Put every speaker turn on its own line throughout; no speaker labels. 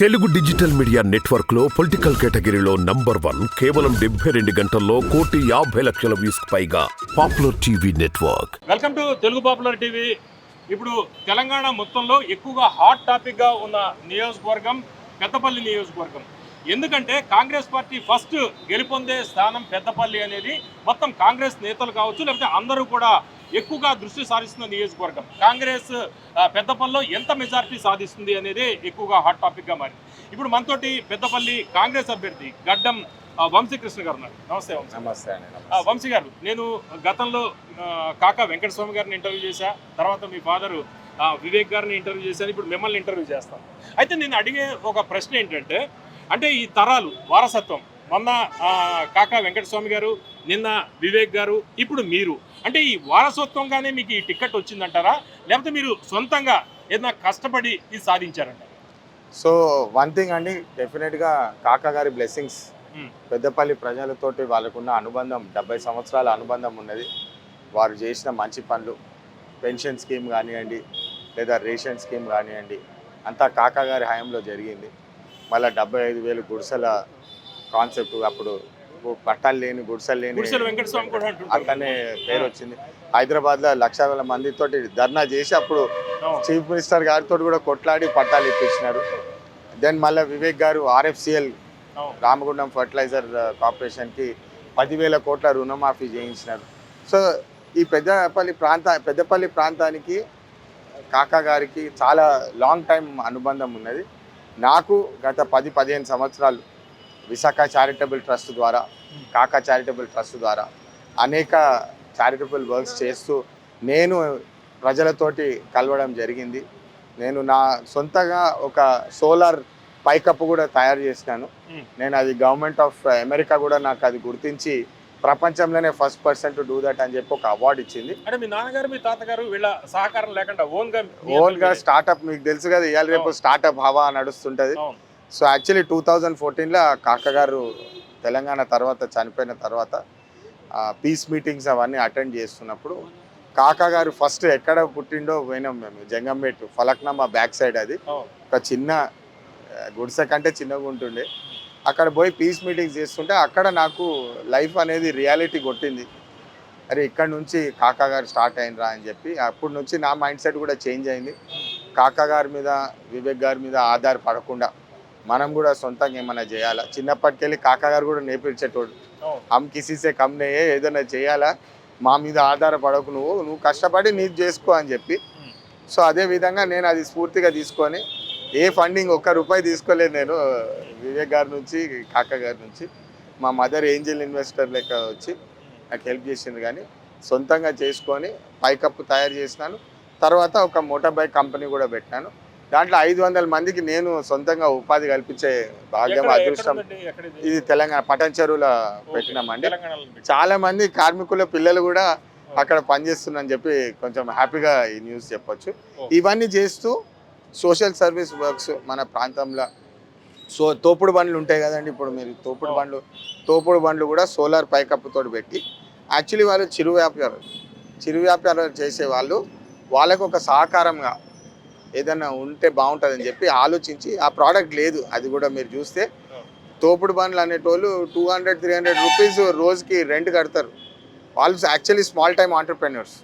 Telugu digital media network లో political కేటగిరీలో number 1 కేవలం 72 గంటల్లో 1,50,00,000 వ్యూస్ పైగా popular TV network.
Welcome to Telugu popular TV. ఇప్పుడు తెలంగాణ మొత్తంలో ఎక్కువగా హాట్ టాపిక్ గా ఉన్న నియోజకవర్గం పెద్దపల్లి నియోజకవర్గం. ఎందుకంటే కాంగ్రెస్ పార్టీ ఫస్ట్ గెలుపొందే స్థానం పెద్దపల్లి అనేది మొత్తం కాంగ్రెస్ నేతలు కావచ్చు, లేకపోతే అందరూ కూడా ఎక్కువగా దృష్టి సారిస్తున్న నియోజకవర్గం. కాంగ్రెస్ పెద్దపల్లిలో ఎంత మెజారిటీ సాధిస్తుంది అనేది ఎక్కువగా హాట్ టాపిక్గా మారింది. ఇప్పుడు మనతోటి పెద్దపల్లి కాంగ్రెస్ అభ్యర్థి గడ్డం వంశీకృష్ణ గారు ఉన్నారు. నమస్తే వంశీ.
నమస్తే.
వంశీ గారు, నేను గతంలో కాకా వెంకటస్వామి గారిని ఇంటర్వ్యూ చేశా, తర్వాత మీ ఫాదరు వివేక్ గారిని ఇంటర్వ్యూ చేశాను, ఇప్పుడు మిమ్మల్ని ఇంటర్వ్యూ చేస్తాను. అయితే నేను అడిగే ఒక ప్రశ్న ఏంటంటే, అంటే ఈ తరాలు వారసత్వం, మొన్న కాకా వెంకటస్వామి గారు, నిన్న వివేక్ గారు, ఇప్పుడు మీరు, అంటే ఈ వారసత్వంగానే మీకు ఈ టికెట్ వచ్చిందంటారా, లేకపోతే మీరు సొంతంగా ఏదైనా కష్టపడి ఇది సాధించారంటారా?
సో వన్ థింగ్ అండి, డెఫినెట్గా కాకా గారి బ్లెస్సింగ్స్, పెద్దపల్లి ప్రజలతోటి వాళ్ళకున్న అనుబంధం 70 సంవత్సరాల అనుబంధం ఉన్నది. వారు చేసిన మంచి పనులు, పెన్షన్ స్కీమ్ కానివ్వండి, లేదా రేషన్ స్కీమ్ కానివ్వండి, అంతా కాకా గారి హయాంలో జరిగింది. మళ్ళీ 75,000 గుడిసెల కాన్సెప్ట్, అప్పుడు పట్టాలు లేని గుడిసెలు లేని అట్లనే పేరు వచ్చింది. హైదరాబాద్లో 1,00,000 మందితోటి ధర్నా చేసి అప్పుడు చీఫ్ మినిస్టర్ గారితో కూడా కొట్లాడి పట్టాలు ఇప్పించినారు. దెన్ మళ్ళీ వివేక్ గారు RFCL రామగుండం ఫర్టిలైజర్ కార్పొరేషన్కి 10,000 కోట్ల రుణమాఫీ చేయించినారు. సో ఈ పెద్దపల్లి ప్రాంతానికి కాకా గారికి చాలా లాంగ్ టైం అనుబంధం ఉన్నది. నాకు గత 10-15 సంవత్సరాలు విశాఖ చారిటబుల్ ట్రస్ట్ ద్వారా, కాకా చారిటబుల్ ట్రస్ట్ ద్వారా అనేక చారిటబుల్ వర్క్స్ చేస్తూ నేను ప్రజలతోటి కలవడం జరిగింది. నేను నా సొంతగా ఒక సోలార్ పైకప్పు కూడా తయారు చేసినాను. నేను అది గవర్నమెంట్ ఆఫ్ అమెరికా కూడా నాకు అది గుర్తించి ప్రపంచంలోనే first person to do that అని చెప్పి ఒక అవార్డు ఇచ్చింది.
అంటే మీ నాన్నగారు మీ తాతగారు వీళ్ళ సహకారం లేకుండా
ఓన్గా స్టార్ట్అప్, మీకు తెలుసు కదా ఇవాళ రేపు స్టార్ట్అప్ హవా నడుస్తుంటుంది. సో యాక్చువల్లీ 2014లో కాకా గారు తెలంగాణ తర్వాత చనిపోయిన తర్వాత పీస్ మీటింగ్స్ అవన్నీ అటెండ్ చేస్తున్నప్పుడు కాకా గారు ఫస్ట్ ఎక్కడ పుట్టిండో పోయినాం మేము, జంగంపేట ఫలక్నామా బ్యాక్ సైడ్. అది ఒక చిన్న గుడిసె కంటే చిన్నగా ఉంటుండే. అక్కడ పోయి పీస్ మీటింగ్స్ చేస్తుంటే అక్కడ నాకు లైఫ్ అనేది రియాలిటీ కొట్టింది. అరే ఇక్కడ నుంచి కాకా గారు స్టార్ట్ అయినరా అని చెప్పి అప్పటి నుంచి నా మైండ్ సెట్ కూడా చేంజ్ అయింది. కాకా గారి మీద, వివేక్ గారి మీద ఆధారపడకుండా మనం కూడా సొంతంగా ఏమైనా చేయాలా. చిన్నప్పటికెళ్ళి కాకా గారు కూడా నేర్పించేటోడు, హమ్ కిసీసే కమ్నే, ఏదైనా చేయాలా, మా మీద ఆధారపడకు, నువ్వు కష్టపడి నీది చేసుకో అని చెప్పి. సో అదే విధంగా నేను అది స్ఫూర్తిగా తీసుకొని ఏ ఫండింగ్ ₹1 తీసుకోలేదు నేను వివేక్ గారి నుంచి, కాకా గారి నుంచి. మా మదర్ ఏంజల్ ఇన్వెస్టర్ లెక్క వచ్చి నాకు హెల్ప్ చేసింది. కానీ సొంతంగా చేసుకొని పైకప్పు తయారు చేసినాను. తర్వాత ఒక మోటార్ బైక్ కంపెనీ కూడా పెట్టినాను. దాంట్లో 500 మందికి నేను సొంతంగా ఉపాధి కల్పించే భాగ్యం, అదృష్టం. ఇది తెలంగాణ పటన్ చెరువులో పెట్టినామండి. చాలా మంది కార్మికుల పిల్లలు కూడా అక్కడ పనిచేస్తున్నారని చెప్పి కొంచెం హ్యాపీగా ఈ న్యూస్ చెప్పొచ్చు. ఇవన్నీ చేస్తూ సోషల్ సర్వీస్ వర్క్స్ మన ప్రాంతంలో. సో తోపుడు బండ్లు ఉంటాయి కదండి, ఇప్పుడు మీరు తోపుడు బండ్లు కూడా సోలార్ పైకప్పుతో పెట్టి, యాక్చువల్లీ వాళ్ళు చిరు వ్యాపారాలు చేసే వాళ్ళకు ఒక సహకారంగా ఏదైనా ఉంటే బాగుంటుందని చెప్పి ఆలోచించి, ఆ ప్రోడక్ట్ లేదు, అది కూడా మీరు చూస్తే తోపుడు బండ్లు అనేటోళ్ళు 200-300 రూపీస్ రోజుకి రెంట్ కడతారు. వాళ్ళు యాక్చువల్లీ స్మాల్ టైమ్ ఆంటర్ప్రెన్యూర్స్.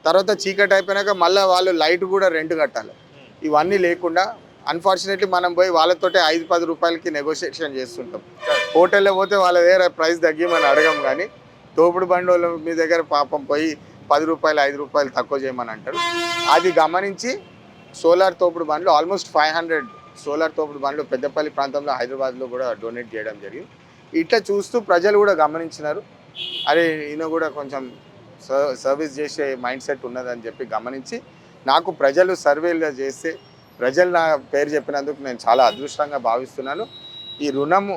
తర్వాత చీకటి అయిపోయినాక మళ్ళీ వాళ్ళు లైట్ కూడా రెంట్ కట్టాలి. ఇవన్నీ లేకుండా అన్ఫార్చునేట్లీ మనం పోయి వాళ్ళతోటే 5-10 రూపాయలకి నెగోషియేషన్ చేస్తుంటాం. హోటల్లో పోతే వాళ్ళ దగ్గర ప్రైస్ తగ్గిమని అడగం. కానీ తోపుడు బండి వాళ్ళ మీ దగ్గర పాపం పోయి ₹10, ₹5 తక్కువ చేయమని అంటారు. అది గమనించి సోలార్ తోపుడు బండ్లు ఆల్మోస్ట్ 500 సోలార్ తోపుడు బండ్లు పెద్దపల్లి ప్రాంతంలో, హైదరాబాద్లో కూడా డొనేట్ చేయడం జరిగింది. ఇట్లా చూస్తూ ప్రజలు కూడా గమనించినారు, అరే ఈయన కూడా కొంచెం సర్వీస్ చేసే మైండ్ సెట్ ఉన్నదని చెప్పి గమనించి నాకు ప్రజలు సర్వేలు చేస్తే, ప్రజలు నా పేరు చెప్పినందుకు నేను చాలా అదృష్టంగా భావిస్తున్నాను. ఈ రుణము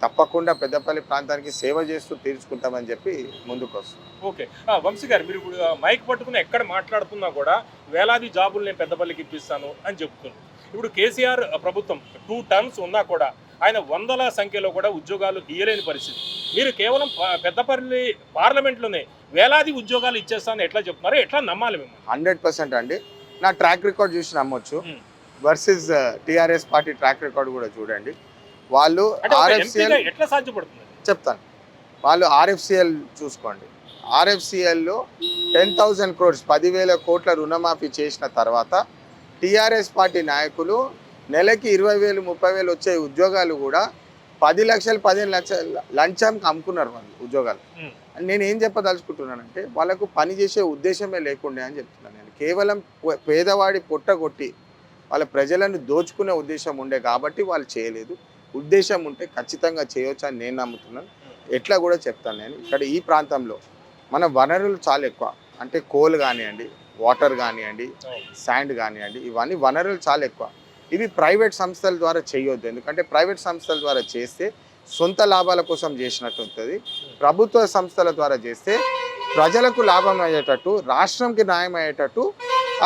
తప్పకుండా పెద్దపల్లి ప్రాంతానికి సేవ చేస్తూ తీర్చుకుంటామని చెప్పి ముందుకు వస్తుంది.
ఓకే వంశీ గారు, మీరు ఇప్పుడు మైక్ పట్టుకుని ఎక్కడ మాట్లాడుతున్నా కూడా వేలాది జాబులు నేను పెద్దపల్లికి ఇప్పిస్తాను అని చెప్తున్నాను. ఇప్పుడు కేసీఆర్ ప్రభుత్వం 2 టర్మ్స్ ఉన్నా కూడా ఆయన వందల సంఖ్యలో కూడా ఉద్యోగాలు ఇయ్యలేని పరిస్థితి. మీరు కేవలం పెద్దపల్లి పార్లమెంట్లోనే వేలాది ఉద్యోగాలు ఇచ్చేస్తానని ఎట్లా చెప్తున్నారు, ఎట్లా నమ్మాలి మేము?
100% అండి. నా ట్రాక్ రికార్డ్ చూసి నమ్మొచ్చు. Versus TRS party track record కూడా చూడండి. వాళ్ళు
అంటే ఒక
ఆర్ఎఫ్సిఎల్
ఎంపీగా ఎట్లా సాధ్యపడుతుంది?
చెప్తాను, వాళ్ళు ఆర్ఎఫ్సిఎల్ చూసుకోండి. ఆర్ఎఫ్సిఎల్లో 10,000 crores 10,000 కోట్ల రుణమాఫీ చేసిన తర్వాత టీఆర్ఎస్ పార్టీ నాయకులు నెలకి 20,000 30,000 వచ్చే ఉద్యోగాలు కూడా 10 లక్షలు 15 లక్షలు లంచంకి అమ్ముకున్నారు వాళ్ళు ఉద్యోగాలు. నేను ఏం చెప్పదలుచుకుంటున్నానంటే వాళ్ళకు పని చేసే ఉద్దేశమే లేకుండే అని చెప్తున్నాను నేను. కేవలం పేదవాడి పొట్ట కొట్టి వాళ్ళ ప్రజలను దోచుకునే ఉద్దేశం ఉండే కాబట్టి వాళ్ళు చేయలేదు. ఉద్దేశం ఉంటే ఖచ్చితంగా చేయవచ్చు అని నేను నమ్ముతున్నాను. ఎట్లా కూడా చెప్తాను నేను. ఇక్కడ ఈ ప్రాంతంలో మన వనరులు చాలా ఎక్కువ, అంటే కోల్ కానివ్వండి, వాటర్ కానివ్వండి, శాండ్ కానివ్వండి, ఇవన్నీ వనరులు చాలా ఎక్కువ. ఇవి ప్రైవేట్ సంస్థల ద్వారా చేయొద్దు. ఎందుకంటే ప్రైవేట్ సంస్థల ద్వారా చేస్తే సొంత లాభాల కోసం చేసినట్టు ఉంటుంది. ప్రభుత్వ సంస్థల ద్వారా చేస్తే ప్రజలకు లాభం అయ్యేటట్టు, రాష్ట్రంకి న్యాయం అయ్యేటట్టు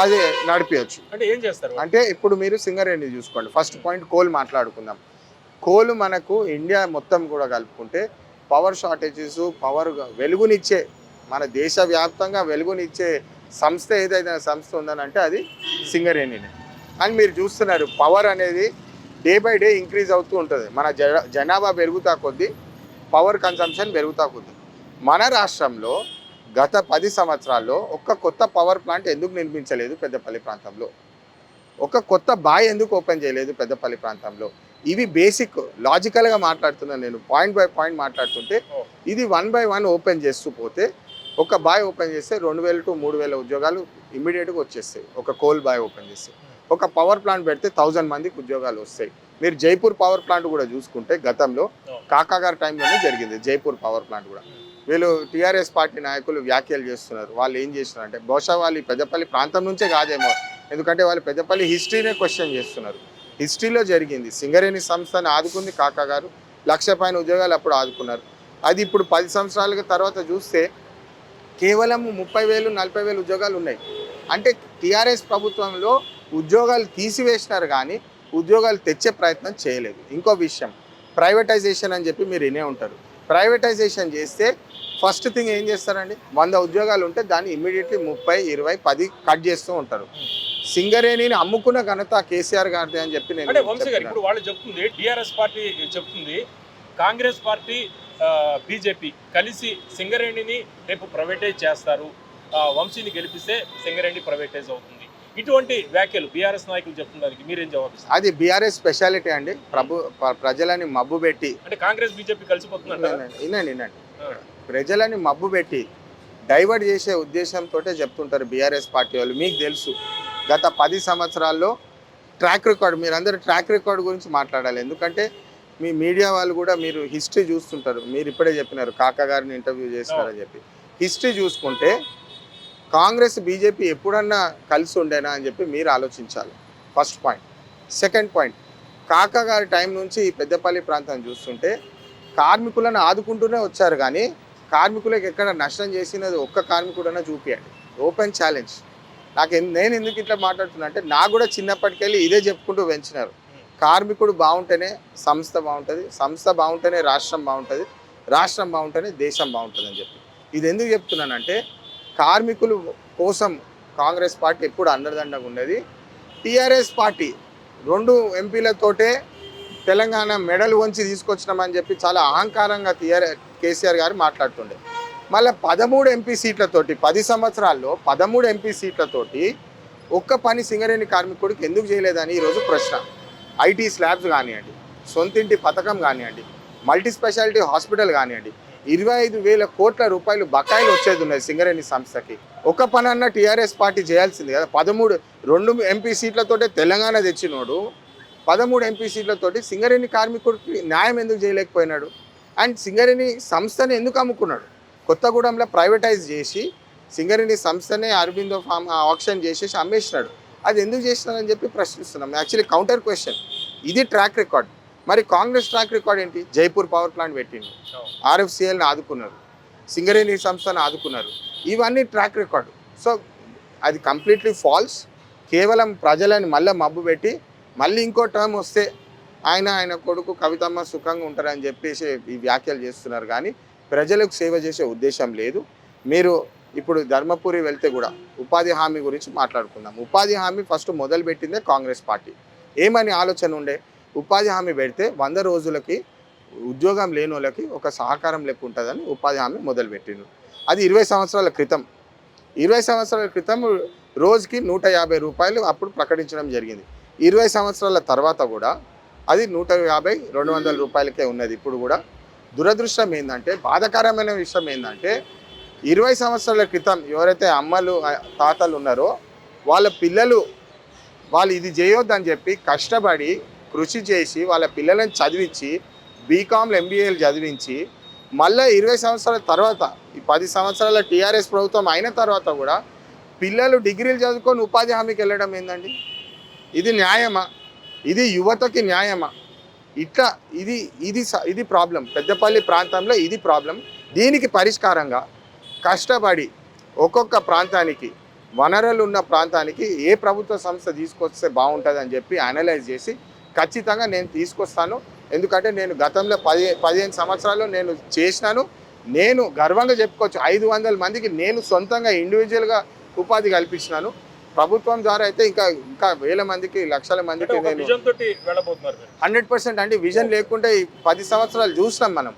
అది నడిపించచ్చు.
అంటే ఏం చేస్తారు?
అంటే ఇప్పుడు మీరు సింగరేణి చూసుకోండి. ఫస్ట్ పాయింట్ కోల్ మాట్లాడుకుందాం. కోల్ మనకు ఇండియా మొత్తం కూడా కలుపుకుంటే పవర్ షార్టేజెస్, పవర్ వెలుగునిచ్చే, మన దేశవ్యాప్తంగా వెలుగునిచ్చే సంస్థ ఏదైతే సంస్థ ఉందనంటే అది సింగరేణినే. అని మీరు చూస్తున్నారు పవర్ అనేది డే బై డే ఇంక్రీజ్ అవుతూ ఉంటుంది. మన జనాభా పెరుగుతా కొద్దీ పవర్ కన్సంప్షన్ పెరుగుతా కొద్దీ. మన రాష్ట్రంలో గత 10 సంవత్సరాల్లో ఒక్క కొత్త పవర్ ప్లాంట్ ఎందుకు నిర్మించలేదు పెద్దపల్లి ప్రాంతంలో? ఒక కొత్త బాయ్ ఎందుకు ఓపెన్ చేయలేదు పెద్దపల్లి ప్రాంతంలో? ఇవి బేసిక్ లాజికల్గా మాట్లాడుతున్నాను నేను, పాయింట్ బై పాయింట్ మాట్లాడుతుంటే. ఇది 1 by 1 ఓపెన్ చేస్తూ పోతే, ఒక బాయ్ ఓపెన్ చేస్తే 2,000 to 3,000 ఉద్యోగాలు ఇమ్మీడియట్గా వచ్చేస్తాయి. ఒక కోల్ బాయ్ ఓపెన్ చేస్తే ఒక పవర్ ప్లాంట్ పెడితే 1,000 మందికి ఉద్యోగాలు వస్తాయి. మీరు జైపూర్ పవర్ ప్లాంట్ కూడా చూసుకుంటే గతంలో కాకా గారి టైంలోనే జరిగింది జైపూర్ పవర్ ప్లాంట్ కూడా. వీళ్ళు టీఆర్ఎస్ పార్టీ నాయకులు వ్యాఖ్యలు చేస్తున్నారు. వాళ్ళు ఏం చేస్తున్నారు అంటే బహుశా వాళ్ళు పెద్దపల్లి ప్రాంతం నుంచే కాదేమో, ఎందుకంటే వాళ్ళు పెద్దపల్లి హిస్టరీనే క్వశ్చన్ చేస్తున్నారు. హిస్టరీలో జరిగింది, సింగరేణి సంస్థను ఆదుకుంది కాకా గారు, 1,00,000 పైన ఉద్యోగాలు అప్పుడు ఆదుకున్నారు. అది ఇప్పుడు 10 సంవత్సరాల తర్వాత చూస్తే కేవలం 30,000 40,000 ఉద్యోగాలు ఉన్నాయి. అంటే టీఆర్ఎస్ ప్రభుత్వంలో ఉద్యోగాలు తీసివేసినారు కానీ ఉద్యోగాలు తెచ్చే ప్రయత్నం చేయలేదు. ఇంకో విషయం, ప్రైవేటైజేషన్ అని చెప్పి మీరు వినే ఉంటారు. ప్రైవేటైజేషన్ చేస్తే ఫస్ట్ థింగ్ ఏం చేస్తారండి, 100 ఉద్యోగాలు ఉంటే దాన్ని ఇమ్మీడియట్లీ 30, 20, 10 కట్ చేస్తూ ఉంటారు. సింగరేణిని అమ్ముకున్న ఘనత కేసీఆర్ గారిది అని చెప్పి నేను
ఇప్పుడు వాళ్ళు చెప్తుంది, టీఆర్ఎస్ పార్టీ చెప్తుంది కాంగ్రెస్ పార్టీ బీజేపీ కలిసి సింగరేణిని రేపు ప్రైవేటైజ్ చేస్తారు, వంశీని గెలిపిస్తే సింగరేణి ప్రైవేటైజ్ అవుతుంది. ఇటువంటి వ్యాఖ్యలు బీఆర్ఎస్ నాయకులు చెప్తున్నారు, మీరేం జవాబిస్తారు?
అది బీఆర్ఎస్ స్పెషాలిటీ అండి. ప్రజలని మబ్బు పెట్టి,
అంటే కాంగ్రెస్ బీజేపీ కలిసిపోతున్నారు.
వినండి, ప్రజలని మబ్బు పెట్టి డైవర్ట్ చేసే ఉద్దేశంతో చెప్తుంటారు బీఆర్ఎస్ పార్టీ వాళ్ళు. మీకు తెలుసు గత 10 సంవత్సరాల్లో ట్రాక్ రికార్డ్, మీరందరూ ట్రాక్ రికార్డ్ గురించి మాట్లాడాలి. ఎందుకంటే మీ మీడియా వాళ్ళు కూడా మీరు హిస్టరీ చూస్తుంటారు. మీరు ఇప్పుడే చెప్పినారు కాకా గారిని ఇంటర్వ్యూ చేస్తారని చెప్పి. హిస్టరీ చూసుకుంటే కాంగ్రెస్ బీజేపీ ఎప్పుడన్నా కలిసి ఉండేనా అని చెప్పి మీరు ఆలోచించాలి. First point. సెకండ్ పాయింట్, కాకా గారి టైం నుంచి ఈ పెద్దపల్లి ప్రాంతాన్ని చూస్తుంటే కార్మికులను ఆదుకుంటూనే వచ్చారు కానీ కార్మికులకు ఎక్కడ నష్టం చేసినది ఒక్క కార్మికుడైనా చూపించండి. Open challenge. నేను ఎందుకు ఇట్లా మాట్లాడుతున్నా అంటే నాకు కూడా చిన్నప్పటికెళ్ళి ఇదే చెప్పుకుంటూ పెంచినారు. కార్మికుడు బాగుంటేనే సంస్థ బాగుంటుంది, సంస్థ బాగుంటేనే రాష్ట్రం బాగుంటుంది, రాష్ట్రం బాగుంటేనే దేశం బాగుంటుంది అని చెప్పి. ఇది ఎందుకు చెప్తున్నానంటే కార్మికుల కోసం కాంగ్రెస్ పార్టీ ఎప్పుడు అండదండగా ఉన్నది. టీఆర్ఎస్ పార్టీ 2 ఎంపీలతోటే తెలంగాణ మెడల్ వంచి తీసుకొచ్చినామని చెప్పి చాలా అహంకారంగా కేసీఆర్ గారు మాట్లాడుతుండే. మళ్ళీ 13 ఎంపీ సీట్లతోటి 10 సంవత్సరాల్లో 13 ఎంపీ సీట్లతోటి ఒక్క పని సింగరేణి కార్మికుడికి ఎందుకు చేయలేదని ఈరోజు ప్రశ్న. ఐటీ స్లాబ్స్ కానివ్వండి, సొంతింటి పథకం కానివ్వండి, మల్టీ స్పెషాలిటీ హాస్పిటల్ కానివ్వండి, 25,000 కోట్ల రూపాయలు బకాయిలు వచ్చేది ఉన్నాయి సింగరేణి సంస్థకి. ఒక పని అన్న టీఆర్ఎస్ పార్టీ చేయాల్సింది కదా. 2 ఎంపీ సీట్లతోటే తెలంగాణ తెచ్చినోడు 13 ఎంపీ సీట్లతోటి సింగరేణి కార్మికుడికి న్యాయం ఎందుకు చేయలేకపోయినాడు? అండ్ సింగరేణి సంస్థని ఎందుకు అమ్ముకున్నాడు? కొత్తగూడెంలో ప్రైవేటైజ్ చేసి సింగరేణి సంస్థనే అరబిందో ఫామ్ ఆప్షన్ చేసేసి అమ్మేసినాడు. అది ఎందుకు చేసినారని చెప్పి ప్రశ్నిస్తున్నాం. Actually counter question. ఇది ట్రాక్ రికార్డ్. మరి కాంగ్రెస్ ట్రాక్ రికార్డ్ ఏంటి? జైపూర్ పవర్ ప్లాంట్ పెట్టిండు, ఆర్ఎఫ్సిఎల్ని ఆదుకున్నారు, సింగరేణి సంస్థను ఆదుకున్నారు. ఇవన్నీ ట్రాక్ రికార్డు. సో అది కంప్లీట్లీ ఫాల్స్. కేవలం ప్రజలని మళ్ళీ మబ్బు పెట్టి మళ్ళీ ఇంకో టర్మ్ వస్తే ఆయన కొడుకు కవితమ్మ సుఖంగా ఉంటారని చెప్పేసి ఈ వ్యాఖ్యలు చేస్తున్నారు కానీ ప్రజలకు సేవ చేసే ఉద్దేశం లేదు. మీరు ఇప్పుడు ధర్మపురి వెళ్తే కూడా ఉపాధి హామీ గురించి మాట్లాడుకుందాం. ఉపాధి హామీ ఫస్ట్ మొదలుపెట్టిందే కాంగ్రెస్ పార్టీ. ఏమని ఆలోచన ఉండే, ఉపాధి హామీ పెడితే 100 రోజులకి ఉద్యోగం లేని వాళ్ళకి ఒక సహకారం లెక్క ఉంటుందని ఉపాధి హామీ మొదలుపెట్టిండు. అది 20 సంవత్సరాల క్రితం. 20 సంవత్సరాల క్రితం రోజుకి 150 రూపాయలు అప్పుడు ప్రకటించడం జరిగింది. 20 సంవత్సరాల తర్వాత కూడా అది 150, 200 రూపాయలకే ఉన్నది ఇప్పుడు కూడా. దురదృష్టం ఏంటంటే, బాధాకరమైన విషయం ఏంటంటే, 20 సంవత్సరాల క్రితం ఎవరైతే అమ్మలు తాతలు ఉన్నారో వాళ్ళ పిల్లలు వాళ్ళు ఇది చేయొద్దని చెప్పి కష్టపడి కృషి చేసి వాళ్ళ పిల్లలను చదివించి బీకామ్లు ఎంబీఏలు చదివించి మళ్ళీ 20 సంవత్సరాల తర్వాత ఈ 10 సంవత్సరాల టీఆర్ఎస్ ప్రభుత్వం అయిన తర్వాత కూడా పిల్లలు డిగ్రీలు చదువుకొని ఉపాధి హామీకి వెళ్ళడం ఏందండి? ఇది న్యాయమా? ఇది యువతకి న్యాయమా? ఇట్లా ఇది ప్రాబ్లం. పెద్దపల్లి ప్రాంతంలో ఇది ప్రాబ్లం. దీనికి పరిష్కారంగా కష్టపడి ఒక్కొక్క ప్రాంతానికి వనరులు ఉన్న ప్రాంతానికి ఏ ప్రభుత్వ సంస్థ తీసుకొస్తే బాగుంటుందని చెప్పి అనలైజ్ చేసి ఖచ్చితంగా నేను తీసుకొస్తాను. ఎందుకంటే నేను గతంలో 15 సంవత్సరాలు నేను చేసినాను. నేను గర్వంగా చెప్పుకోవచ్చు, 500 మందికి నేను సొంతంగా ఇండివిజువల్గా ఉపాధి కల్పించినాను. ప్రభుత్వం ద్వారా అయితే ఇంకా వేల మందికి, లక్షల మందికి నేను 100% అండి. విజన్ లేకుంటే ఈ 10 సంవత్సరాలు చూసినాం మనం.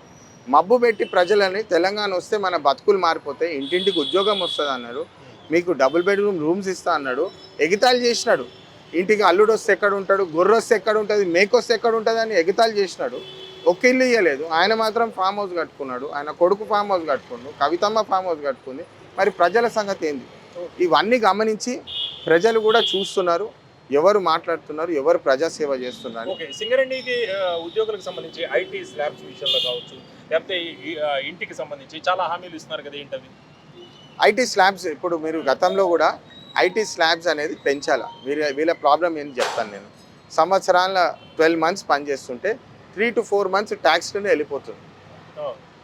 మబ్బు పెట్టి ప్రజలని తెలంగాణ వస్తే మన బతుకులు మారిపోతాయి, ఇంటింటికి ఉద్యోగం వస్తుంది అన్నాడు, మీకు డబుల్ బెడ్రూమ్ రూమ్స్ ఇస్తా అన్నాడు, ఎగితాళి చేసినాడు. ఇంటికి అల్లుడు వస్తే ఎక్కడ ఉంటాడు, గొర్రె వస్తే ఎక్కడ ఉంటుంది, మేకొస్తే ఎక్కడ ఉంటుంది అని ఎగితాళి చేసినాడు. ఒక ఇల్లు ఇవ్వలేదు. ఆయన మాత్రం ఫామ్ హౌస్ కట్టుకున్నాడు, ఆయన కొడుకు ఫామ్ హౌస్ కట్టుకున్నాడు, కవితమ్మ ఫామ్ హౌస్ కట్టుకుంది. మరి ప్రజల సంగతి ఏంది? ఇవన్నీ గమనించి ప్రజలు కూడా చూస్తున్నారు, ఎవరు మాట్లాడుతున్నారు, ఎవరు ప్రజాసేవ చేస్తున్నారు.
ఓకే, సింగరేణికి ఉద్యోగులకు సంబంధించి ఐటీ స్లాబ్స్ విషయంలో కావచ్చు, లేకపోతే ఇంటికి సంబంధించి చాలా హామీలు ఇస్తున్నారు కదా, ఏంటవి?
ఐటీ స్లాబ్స్ ఇప్పుడు మీరు గతంలో కూడా ఐటీ స్లాబ్స్ అనేది పెంచాలా. వీళ్ళ ప్రాబ్లం ఏంటి చెప్తాను నేను. సంవత్సరాల 12 మంత్స్ పనిచేస్తుంటే 3 to 4 మంత్స్ ట్యాక్స్లోనే వెళ్ళిపోతుంది.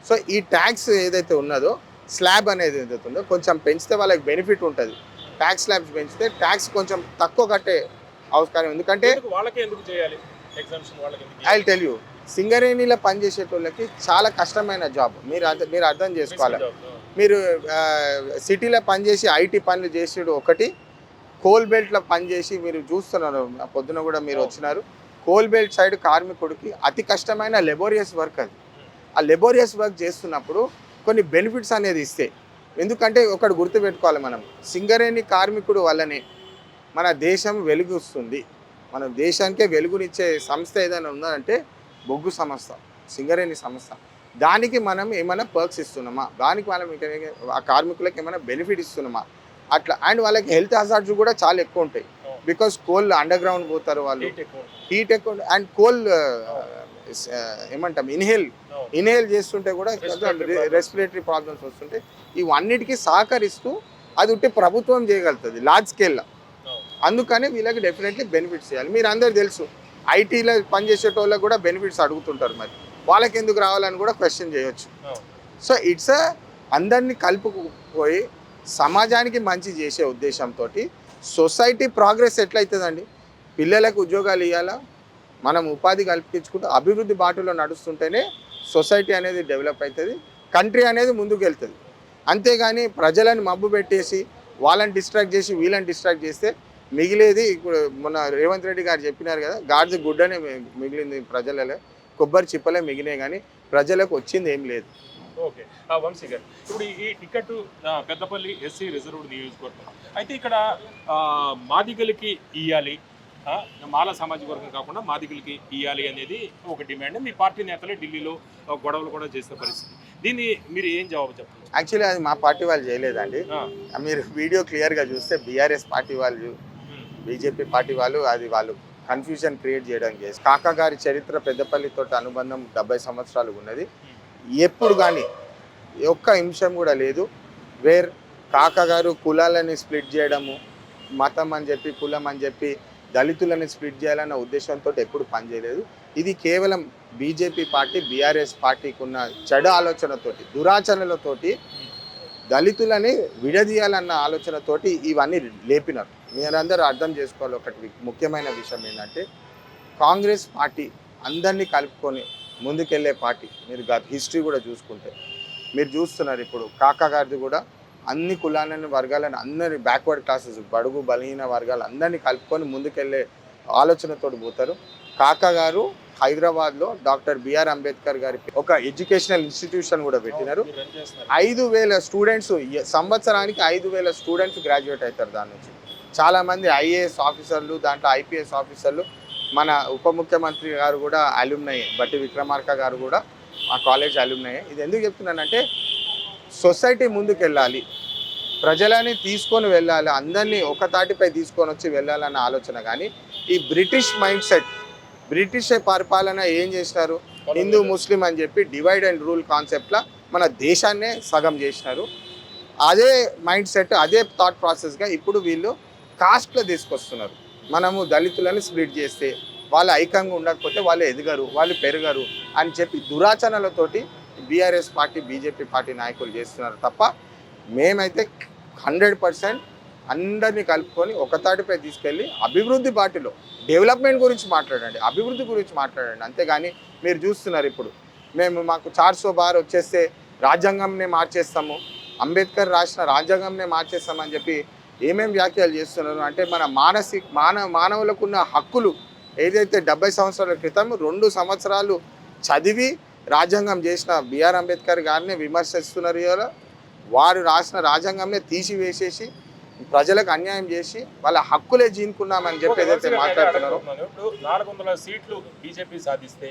సో ఈ ట్యాక్స్ ఏదైతే ఉన్నదో, స్లాబ్ అనేది ఏదైతే ఉందో కొంచెం పెంచితే వాళ్ళకి బెనిఫిట్ ఉంటుంది. ట్యాక్స్ స్లాబ్స్ పెంచితే ట్యాక్స్ కొంచెం తక్కువ కట్టే అవకాశం. ఎందుకంటే
వాళ్ళకి ఎందుకు చేయాలి ఎగ్జామ్షన్? వాళ్ళకి
ఐ విల్ టెల్ యూ, సింగరేణిలో పనిచేసేటోళ్ళకి చాలా కష్టమైన జాబ్. మీరు అర్థం చేసుకోవాలి. మీరు సిటీలో పనిచేసి ఐటీ పనులు చేసేడు ఒకటి, కోల్ బెల్ట్లో పనిచేసి మీరు చూస్తున్నారు, పొద్దున కూడా మీరు వచ్చినారు. కోల్ బెల్ట్ సైడ్ కార్మికుడికి అతి కష్టమైన లెబోరియస్ వర్క్ అది. ఆ లెబోరియస్ వర్క్ చేస్తున్నప్పుడు కొన్ని బెనిఫిట్స్ అనేది ఇస్తే, ఎందుకంటే ఒకటి గుర్తుపెట్టుకోవాలి, మనం సింగరేణి కార్మికుడు వల్లనే మన దేశం వెలుగుస్తుంది. మన దేశానికే వెలుగునిచ్చే సంస్థ ఏదైనా ఉందంటే బొగ్గు సంస్థ, సింగరేణి సంస్థ. దానికి మనం ఏమైనా పర్క్స్ ఇస్తున్నామా, దానికి మనం ఆ కార్మికులకు ఏమైనా బెనిఫిట్ ఇస్తున్నామా అట్లా. అండ్ వాళ్ళకి హెల్త్ హజార్డ్స్ కూడా చాలా ఎక్కువ ఉంటాయి. బికాస్ కోల్ అండర్ గ్రౌండ్ పోతారు వాళ్ళు, హీట్ ఎక్కువ. అండ్ కోల్ ఏమంటాం ఇన్హేల్ చేస్తుంటే కూడా రెస్పిరేటరీ ప్రాబ్లమ్స్ వస్తుంటాయి. ఇవన్నిటికీ సహకరిస్తూ అది ఉంటే ప్రభుత్వం చేయగలుగుతుంది లార్జ్ స్కేల్లో. అందుకని వీళ్ళకి డెఫినెట్లీ బెనిఫిట్స్ చేయాలి. మీరు అందరు తెలుసు, ఐటీలో పనిచేసేటోళ్ళకి కూడా బెనిఫిట్స్ అడుగుతుంటారు, మరి వాళ్ళకి ఎందుకు రావాలని కూడా క్వశ్చన్ చేయొచ్చు. సో ఇట్స్ అందరినీ కలుపుకుపోయి సమాజానికి మంచి చేసే ఉద్దేశంతో సొసైటీ ప్రోగ్రెస్ ఎట్లయితుందండి? పిల్లలకు ఉద్యోగాలు ఇవ్వాలా, మనం ఉపాధి కల్పించుకుంటూ అభివృద్ధి బాటలో నడుస్తుంటేనే సొసైటీ అనేది డెవలప్ అవుతుంది, కంట్రీ అనేది ముందుకు వెళ్తుంది. అంతేగాని ప్రజలను మబ్బు పెట్టేసి వాళ్ళని డిస్ట్రాక్ట్ చేసి వీళ్ళని డిస్ట్రాక్ట్ చేస్తే మిగిలేది, ఇప్పుడు మొన్న రేవంత్ రెడ్డి గారు చెప్పినారు కదా, గాడిద గుడ్డనే మిగిలింది ప్రజలలో, కొబ్బరి చిప్పలే మిగిలినాయి, కానీ ప్రజలకు వచ్చింది ఏం లేదు.
ఓకే, వంశీ గారు, ఇప్పుడు ఈ టికెట్ పెద్దపల్లి ఎస్సీ రిజర్వ్డ్ నియోజకవర్గం అయితే ఇక్కడ మాదిగలకి ఇవ్వాలి, మాల సామాజిక వర్గం కాకుండా మాదిగలకి ఇవ్వాలి అనేది ఒక డిమాండ్. మీ పార్టీ నేతలే ఢిల్లీలో గొడవలు కూడా చేసే పరిస్థితి. దీన్ని మీరు ఏం జవాబు చెప్తారు?
యాక్చువల్లీ అది మా పార్టీ వాళ్ళు చేయలేదండి. మీరు వీడియో క్లియర్గా చూస్తే బీఆర్ఎస్ పార్టీ వాళ్ళు, బీజేపీ పార్టీ వాళ్ళు కన్ఫ్యూజన్ క్రియేట్ చేయడానికి చేసి, కాకా గారి చరిత్ర పెద్దపల్లితో అనుబంధం 70 సంవత్సరాలు ఉన్నది. ఎప్పుడు కానీ ఒక్క నిమిషం కూడా లేదు వేర్ కాకా గారు కులాలని స్ప్లిట్ చేయడము, మతం అని చెప్పి కులం అని చెప్పి దళితులని స్ప్లిట్ చేయాలన్న ఉద్దేశంతో ఎప్పుడు పనిచేయలేదు. ఇది కేవలం బీజేపీ పార్టీ, బీఆర్ఎస్ పార్టీకి ఉన్న చెడు ఆలోచనతోటి, దురాచరణలతోటి దళితులని విడదీయాలన్న ఆలోచనతోటి ఇవన్నీ లేపినారు. మీరందరూ అర్థం చేసుకోవాలి. ఒకటి ముఖ్యమైన విషయం ఏంటంటే, కాంగ్రెస్ పార్టీ అందరినీ కలుపుకొని ముందుకెళ్ళే పార్టీ. మీరు హిస్టరీ కూడా చూసుకుంటే మీరు చూస్తున్నారు, ఇప్పుడు కాకా గారిది కూడా అన్ని కులాలను వర్గాలను అందరి బ్యాక్వర్డ్ క్లాసెస్ బడుగు బలహీన వర్గాలు అందరినీ కలుపుకొని ముందుకెళ్ళే ఆలోచనతో పోతారు. కాకా గారు హైదరాబాద్లో డాక్టర్ బిఆర్ అంబేద్కర్ గారి ఒక ఎడ్యుకేషనల్ ఇన్స్టిట్యూషన్ కూడా పెట్టినారు. 5,000 స్టూడెంట్స్ సంవత్సరానికి 5,000 స్టూడెంట్స్ గ్రాడ్యుయేట్ అవుతారు దాని నుంచి. చాలామంది ఐఏఎస్ ఆఫీసర్లు, దాంట్లో ఐపీఎస్ ఆఫీసర్లు, మన ఉప ముఖ్యమంత్రి గారు కూడా అల్యూమ్నై, బట్టి విక్రమార్క గారు కూడా మా కాలేజ్ అల్యూమ్నై. ఇది ఎందుకు చెప్తున్నానంటే సొసైటీ ముందుకు వెళ్ళాలి, ప్రజలని తీసుకొని వెళ్ళాలి, అందరినీ ఒక తాటిపై తీసుకొని వచ్చి వెళ్ళాలన్న ఆలోచన. కానీ ఈ బ్రిటిష్ మైండ్ సెట్, బ్రిటిష్ పరిపాలన ఏం చేసినారు, హిందూ ముస్లిం అని చెప్పి డివైడ్ అండ్ రూల్ కాన్సెప్ట్లో మన దేశాన్నే సగం చేసినారు. అదే మైండ్ సెట్, అదే థాట్ ప్రాసెస్గా ఇప్పుడు వీళ్ళు కాస్ట్లో తీసుకొస్తున్నారు. మనము దళితులను స్ప్లిట్ చేస్తే వాళ్ళు ఐక్యంగా ఉండకపోతే వాళ్ళు ఎదగరు, వాళ్ళు పెరగరు అని చెప్పి దురాచరణలతోటి బీఆర్ఎస్ పార్టీ, బీజేపీ పార్టీ నాయకులు చేస్తున్నారు తప్ప మేమైతే 100% అందరినీ కలుపుకొని ఒకతాటిపై తీసుకెళ్ళి అభివృద్ధి పార్టీలో డెవలప్మెంట్ గురించి మాట్లాడండి, అభివృద్ధి గురించి మాట్లాడండి. అంతేగాని మీరు చూస్తున్నారు ఇప్పుడు మాకు 400 బార్ వచ్చేస్తే రాజ్యాంగంనే మార్చేస్తాము, అంబేద్కర్ రాసిన రాజ్యాంగంనే మార్చేస్తామని చెప్పి ఏమేమి వ్యాఖ్యలు చేస్తున్నారు. అంటే మన మానవులకున్న హక్కులు ఏదైతే 70 సంవత్సరాల క్రితం 2 సంవత్సరాలు చదివి రాజ్యాంగం చేసిన బిఆర్ అంబేద్కర్ గారిని విమర్శిస్తున్నారు. ఇలా వారు రాసిన రాజ్యాంగంనే తీసివేసేసి ప్రజలకు అన్యాయం చేసి వాళ్ళ హక్కులే జీనుకున్నామని చెప్పి ఏదైతే మాట్లాడుతున్నారో.
ఇప్పుడు 400 సీట్లు బీజేపీ సాధిస్తే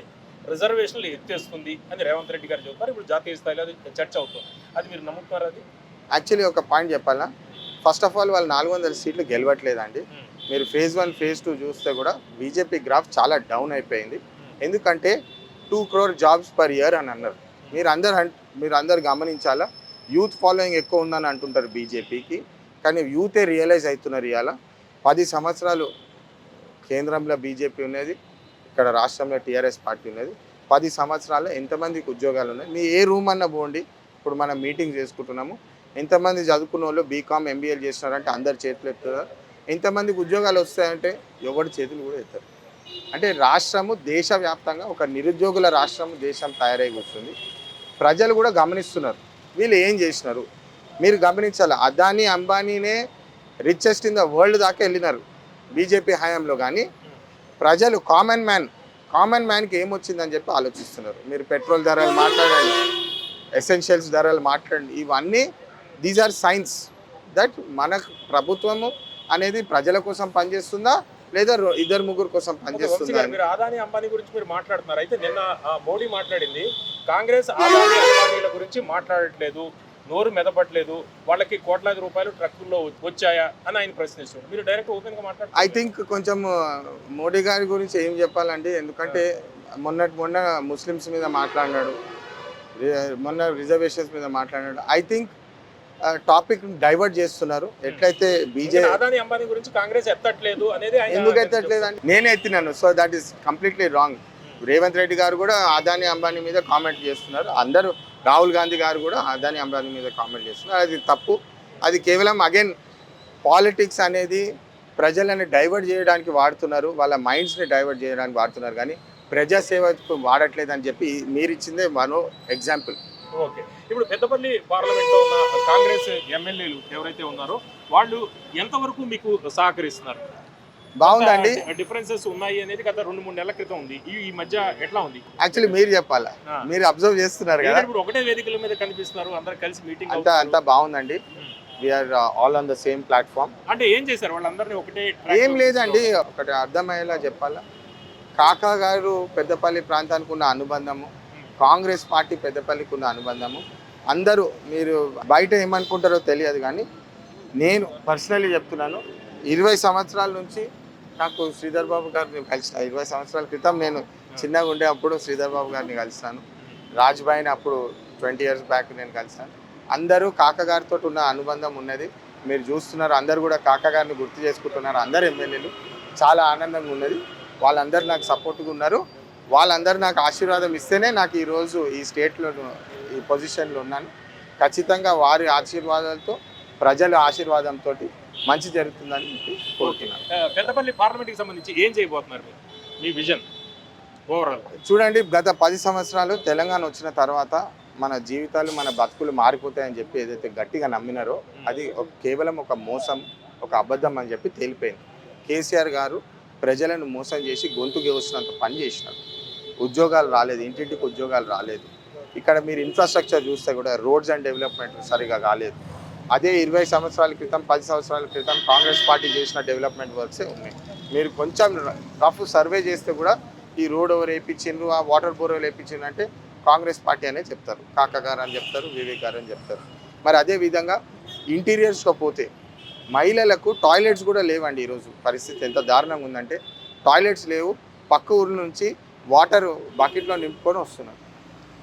రిజర్వేషన్లు ఎత్తేస్తుంది అని రేవంత్ రెడ్డి గారు చెబుతారు. ఇప్పుడు జాతీయ స్థాయిలో అది చర్చ అవుతుంది. అది మీరు నమ్ముతున్నారు? అది
యాక్చువల్లీ ఒక పాయింట్ చెప్పాలా, ఫస్ట్ ఆఫ్ ఆల్ వాళ్ళు 400 సీట్లు గెలవట్లేదండి. మీరు ఫేజ్ 1 ఫేజ్ 2 చూస్తే కూడా బీజేపీ గ్రాఫ్ చాలా డౌన్ అయిపోయింది. ఎందుకంటే 2 crore జాబ్స్ పర్ ఇయర్ అని అన్నారు. మీరు అందరు గమనించాలా, యూత్ ఫాలోయింగ్ ఎక్కువ ఉందని అంటుంటారు బీజేపీకి, కానీ యూతే రియలైజ్ అవుతున్నారు. ఇవాళ 10 సంవత్సరాలు కేంద్రంలో బీజేపీ ఉన్నది, ఇక్కడ రాష్ట్రంలో టీఆర్ఎస్ పార్టీ ఉన్నది. 10 సంవత్సరాల్లో ఎంతమందికి ఉద్యోగాలు ఉన్నాయి? మీ ఏ రూమ్ అన్నా పోండి, ఇప్పుడు మనం మీటింగ్ చేసుకుంటున్నాము, ఎంతమంది చదువుకున్న వాళ్ళు బీకామ్ ఎంబీఏలు చేస్తున్నారంటే అందరు చేతులు ఎత్తుతారు. ఎంతమందికి ఉద్యోగాలు వస్తాయంటే ఎవరి చేతులు కూడా ఎత్తారు. అంటే రాష్ట్రము దేశవ్యాప్తంగా ఒక నిరుద్యోగుల రాష్ట్రము దేశం తయారై కూర్చుంది. ప్రజలు కూడా గమనిస్తున్నారు వీళ్ళు ఏం చేసినారు. మీరు గమనించాలి, అదానీ అంబానీనే రిచెస్ట్ ఇన్ ద వరల్డ్ దాకా వెళ్ళినారు బీజేపీ హయాంలో. కానీ ప్రజలు కామన్ మ్యాన్కి ఏమొచ్చిందని చెప్పి ఆలోచిస్తున్నారు. మీరు పెట్రోల్ ధరలు మాట్లాడండి, ఎసెన్షియల్స్ ధరలు మాట్లాడండి, ఇవన్నీ దీస్ ఆర్ సైన్స్ దట్ మన ప్రభుత్వము అనేది ప్రజల కోసం పనిచేస్తుందా లేదా 2-3 కోసం పనిచేస్తుందా.
మీరు అదానీ అంబానీ గురించి మీరు మాట్లాడుతున్నారు. అయితే నిన్న మోడీ మాట్లాడింది, కాంగ్రెస్ అదానీ అంబానీల గురించి మాట్లాడట్లేదు, నోరు మెదపట్లేదు, వాళ్ళకి కోట్లాది రూపాయలు ట్రక్కుల్లో వచ్చాయా అని ఆయన ప్రశ్నిస్తున్నారు. మీరు డైరెక్ట్ ఓపెన్గా మాట్లాడుతున్నారు.
ఐ థింక్ కొంచెం మోడీ గారి గురించి ఏం చెప్పాలండి, ఎందుకంటే మొన్న ముస్లిమ్స్ మీద మాట్లాడినాడు, మొన్న రిజర్వేషన్స్ మీద మాట్లాడినాడు. ఐ థింక్ టాపిక్ డైవర్ట్ చేస్తున్నారు. ఎట్లయితే బీజేపీ
అదానీ అంబానీ గురించి కాంగ్రెస్ ఎత్తట్లేదు అనేది
ఎందుకు ఎత్తట్లేదు అంటే నేనే ఎత్తినాను. So that is completely wrong. Revanth Reddy గారు కూడా అదానీ అంబానీ మీద కామెంట్ చేస్తున్నారు, అందరూ రాహుల్ గాంధీ గారు కూడా అదానీ అంబానీ మీద కామెంట్ చేస్తున్నారు. అది తప్పు. అది కేవలం అగైన్ పాలిటిక్స్ అనేది ప్రజలను డైవర్ట్ చేయడానికి వాడుతున్నారు, వాళ్ళ మైండ్స్ని డైవర్ట్ చేయడానికి వాడుతున్నారు, కానీ ప్రజాసేవకు వాడట్లేదని చెప్పి మీరు ఇచ్చిందే మరో ఎగ్జాంపుల్.
ఓకే, ఇప్పుడు పెద్దపల్లి పార్లమెంట్లో ఉన్న కాంగ్రెస్ ఎమ్మెల్యేలు ఎవరైతే ఉన్నారో వాళ్ళు ఎంతవరకు మీకు సహకరిస్తున్నారు?
బాగుందండి.
డిఫరెన్సెస్ ఉన్నాయి అనేది గత 2-3 నెలల క్రితం ఉంది, ఈ మధ్య ఎట్లా ఉంది?
యాక్చువల్లీ మీరు చెప్పాలా, మీరు అబ్జర్వ్ చేస్తున్నారు కదా,
ఇప్పుడు ఒకటే వేదికల మీద కనిపిస్తున్నారు, అందరు కలిసి మీటింగ్
అంతా బాగుందండి. We are all on the same platform.
అంటే ఏం చేశారు వాళ్ళందరినీ ఒకటే?
ఏం లేదండి, ఒకటి అర్థమయ్యేలా చెప్పాలా, కాకా గారు పెద్దపల్లి ప్రాంతానికి ఉన్న అనుబంధము, కాంగ్రెస్ పార్టీ పెద్దపల్లికి ఉన్న అనుబంధము, అందరూ మీరు బయట ఏమనుకుంటారో తెలియదు, కానీ నేను పర్సనలీ చెప్తున్నాను, 20 సంవత్సరాల నుంచి నాకు శ్రీధర్ బాబు గారిని కలిసిన. 20 సంవత్సరాల క్రితం నేను చిన్నగా ఉండే అప్పుడు శ్రీధర్ బాబు గారిని కలిసాను, రాజ్బాయిని అప్పుడు 20 years బ్యాక్ నేను కలిసాను. అందరూ కాకా గారితో ఉన్న అనుబంధం ఉన్నది, మీరు చూస్తున్నారు. అందరూ కూడా కాకా గారిని గుర్తు చేసుకుంటున్నారు, అందరు ఎమ్మెల్యేలు. చాలా ఆనందంగా ఉన్నది. వాళ్ళందరూ నాకు సపోర్ట్గా ఉన్నారు. వాళ్ళందరూ నాకు ఆశీర్వాదం ఇస్తేనే నాకు ఈరోజు ఈ స్టేట్లో ఈ పొజిషన్లో ఉన్నాను. ఖచ్చితంగా వారి ఆశీర్వాదాలతో, ప్రజల ఆశీర్వాదంతో మంచి జరుగుతుందని కోరుతున్నాను.
పెద్దపల్లి పార్లమెంట్కి సంబంధించి ఏం చేయబోతున్నారు మీ విజన్ ఓవరాల్?
చూడండి, గత 10 సంవత్సరాలు తెలంగాణ వచ్చిన తర్వాత మన జీవితాలు మన బతుకులు మారిపోతాయని చెప్పి ఏదైతే గట్టిగా నమ్మినారో అది కేవలం ఒక మోసం, ఒక అబద్ధం అని చెప్పి తేలిపోయింది. కేసీఆర్ గారు ప్రజలను మోసం చేసి గొంతు గెలిచినంత పని చేసినారు. ఉద్యోగాలు రాలేదు, ఇంటింటికి ఉద్యోగాలు రాలేదు. ఇక్కడ మీరు ఇన్ఫ్రాస్ట్రక్చర్ చూస్తే కూడా రోడ్స్ అండ్ డెవలప్మెంట్ సరిగా కాలేదు. అదే 20 సంవత్సరాల క్రితం 10 సంవత్సరాల క్రితం కాంగ్రెస్ పార్టీ చేసిన డెవలప్మెంట్ వర్క్సే ఉన్నాయి. మీరు కొంచెం రఫ్ సర్వే చేస్తే కూడా ఈ రోడ్ ఓవర్ వేయించిండ్రు, ఆ వాటర్ బోర్వెల్ వేయించిండ్రు అంటే కాంగ్రెస్ పార్టీ అనే చెప్తారు. కాకా గారు అని చెప్తారు, వివేక్ గారు అని చెప్తారు. మరి అదే విధంగా ఇంటీరియర్స్లో పోతే మహిళలకు టాయిలెట్స్ కూడా లేవండి. ఈరోజు పరిస్థితి ఎంత దారుణంగా ఉందంటే టాయిలెట్స్ లేవు, పక్క ఊరు నుంచి వాటర్ బకెట్లో నింపుకొని వస్తున్నాం.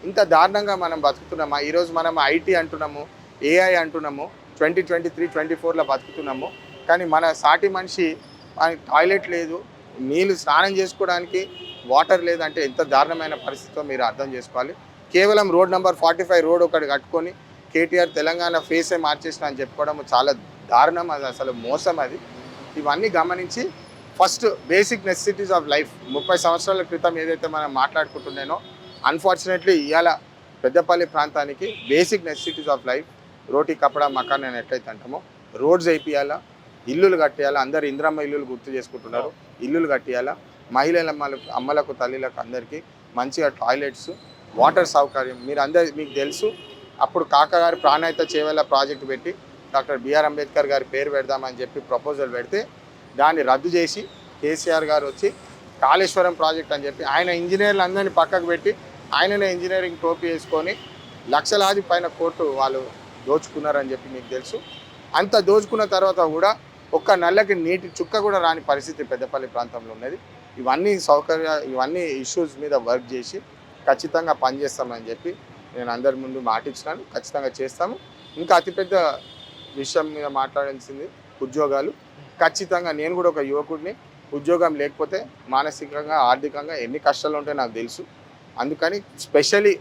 ఇంత దారుణంగా మనం బతుకుతున్నామా? ఈరోజు మనం ఐటీ అంటున్నాము, ఏఐ అంటున్నాము, 2023, 2024లో బతుకుతున్నాము. కానీ మన సాటి మనిషి టాయిలెట్ లేదు, నీళ్ళు స్నానం చేసుకోవడానికి వాటర్ లేదంటే ఎంత దారుణమైన పరిస్థితితో మీరు అర్థం చేసుకోవాలి. కేవలం రోడ్ నెంబర్ 45 రోడ్ ఒకటి కట్టుకొని కేటీఆర్ తెలంగాణ ఫేసే మార్చేసిన అని చెప్పుకోవడం చాలా దారుణం, అది అసలు మోసం. అది ఇవన్నీ గమనించి first basic necessities of life 30 సంవత్సరాల క్రితం ఏదైతే మనం మాట్లాడుకుంటున్నానో అన్ఫార్చునేట్లీ ఇవాళ పెద్దపల్లి ప్రాంతానికి బేసిక్ నెసెసిటీస్ ఆఫ్ లైఫ్ రోటీ కపడా మకాన్ అని ఎట్లయితే అంటామో రోడ్స్ వేపియాలా, ఇల్లులు కట్టేయాలా. అందరు ఇంద్రమ్మ ఇల్లులు గుర్తు చేసుకుంటున్నారు, ఇల్లులు కట్టేయాలా. మహిళల అమ్మలకు తల్లిలకు అందరికీ మంచిగా టాయిలెట్స్, వాటర్ సౌకర్యం. మీకు తెలుసు అప్పుడు కాకా గారి ప్రాణహిత చేవేళ ప్రాజెక్టు పెట్టి డాక్టర్ బిఆర్ అంబేద్కర్ గారి పేరు పెడదామని చెప్పి ప్రపోజల్ పెడితే దాన్ని రద్దు చేసి కేసీఆర్ గారు వచ్చి కాళేశ్వరం ప్రాజెక్ట్ అని చెప్పి ఆయన ఇంజనీర్లు అందరినీ పక్కకు పెట్టి ఆయననే ఇంజనీరింగ్ టోపీ వేసుకొని లక్షలాది పైన కోట్లు వాళ్ళు దోచుకున్నారని చెప్పి మీకు తెలుసు. అంత దోచుకున్న తర్వాత కూడా ఒక్క నల్లకి నీటి చుక్క కూడా రాని పరిస్థితి పెద్దపల్లి ప్రాంతంలో ఉన్నది. ఇవన్నీ ఇష్యూస్ మీద వర్క్ చేసి ఖచ్చితంగా పనిచేస్తామని చెప్పి నేను అందరి ముందు మాటిచ్చినాను. ఖచ్చితంగా చేస్తాము. ఇంకా అతిపెద్ద విషయం మీద మాట్లాడాల్సింది ఉద్యోగాలు. ఖచ్చితంగా నేను కూడా ఒక యువకుడిని, ఉద్యోగం లేకపోతే మానసికంగా ఆర్థికంగా ఎన్ని కష్టాలు ఉంటాయో నాకు తెలుసు. అందుకని స్పెషలీ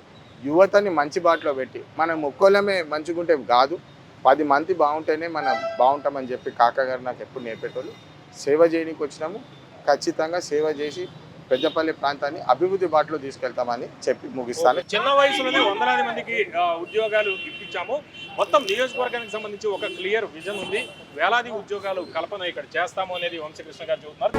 యువతని మంచి బాటలో పెట్టి మనం ఒక్కళ్ళమే మంచిగుంటే కాదు, 10 మంది బాగుంటేనే మనం బాగుంటామని చెప్పి కాకా గారు నాకు ఎప్పుడు నేర్పేటోళ్ళు. సేవ చేయడానికి వచ్చినాము, ఖచ్చితంగా సేవ చేసి పెద్దపల్లి ప్రాంతాన్ని అభివృద్ధి బాటలో తీసుకెళ్తామని చెప్పి ముగిస్తాను.
చిన్న వయసులోనే వందలాది మందికి ఉద్యోగాలు ఇప్పించాము. మొత్తం నియోజకవర్గానికి సంబంధించి ఒక క్లియర్ విజన్ ఉంది. వేలాది ఉద్యోగాలు కల్పన ఇక్కడ చేస్తాము అనేది వంశకృష్ణ గారు చెబుతున్నారు.